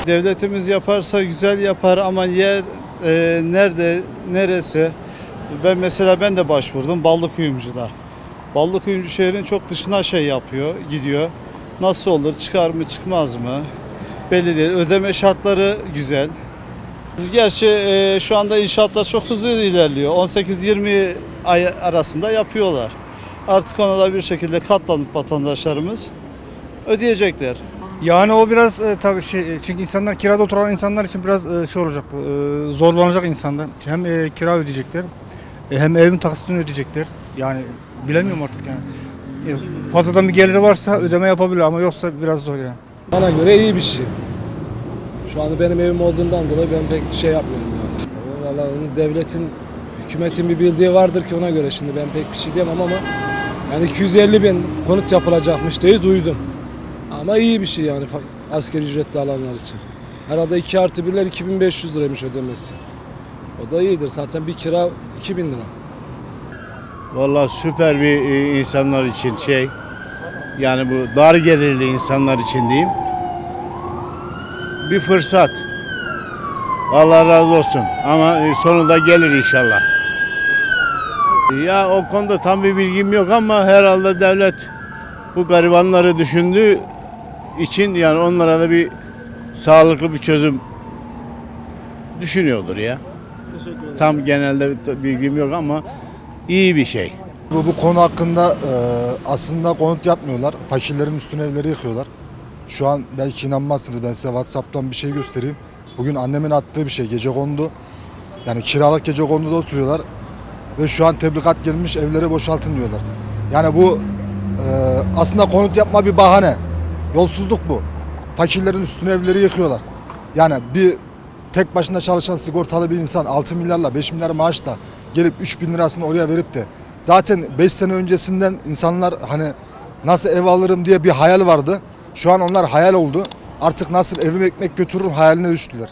Devletimiz yaparsa güzel yapar ama yer nerede, neresi? Ben de başvurdum Ballıkuyumcu'da. Ballıkuyumcu şehrin çok dışına gidiyor. Nasıl olur, çıkar mı çıkmaz mı? Belli değil. Ödeme şartları güzel. Gerçi şu anda inşaatlar çok hızlı ilerliyor. 18-20 ay arasında yapıyorlar. Artık ona da bir şekilde katlanıp vatandaşlarımız ödeyecekler. Yani o biraz tabii çünkü insanlar kirada oturan insanlar için biraz olacak, zorlanacak insanlar. Hem kira ödeyecekler, hem evin taksitini ödeyecekler. Yani bilemiyorum artık yani. Fazladan bir geliri varsa ödeme yapabilir ama yoksa biraz zor yani. Bana göre iyi bir şey. Şu anda benim evim olduğundan dolayı ben pek bir şey yapmıyorum yani. Vallahi onu devletin, hükümetin bir bildiği vardır ki ona göre şimdi ben pek bir şey diyemem ama yani 250 bin konut yapılacakmış diye duydum. Ama iyi bir şey yani asgari ücretli alanlar için. Herhalde 2+1'ler 2500 liraymış ödemesi. O da iyidir. Zaten bir kira 2000 lira. Vallahi süper bir insanlar için yani bu dar gelirli insanlar için diyeyim. Bir fırsat. Allah razı olsun ama sonunda gelir inşallah. Ya o konuda tam bir bilgim yok ama herhalde devlet bu garibanları düşündüğü için yani onlara da bir sağlıklı bir çözüm düşünüyordur ya. Tam genelde bilgim yok ama iyi bir şey. Bu konu hakkında aslında konut yapmıyorlar. Fakirlerin üstüne evleri yıkıyorlar. Şu an belki inanmazsınız, ben size WhatsApp'tan bir şey göstereyim. Bugün annemin attığı bir şey, gecekondu. Yani kiralık gecekonduda oturuyorlar. Ve şu an tebligat gelmiş, evleri boşaltın diyorlar. Yani bu aslında konut yapma bir bahane. Yolsuzluk bu. Fakirlerin üstüne evleri yıkıyorlar. Yani bir tek başına çalışan sigortalı bir insan 6 milyarla 5 milyar maaşla gelip 3.000 lirasını oraya verip de zaten 5 sene öncesinden insanlar hani nasıl ev alırım diye bir hayal vardı. Şu an onlar hayal oldu. Artık nasıl evime ekmek götürürüm hayaline düştüler.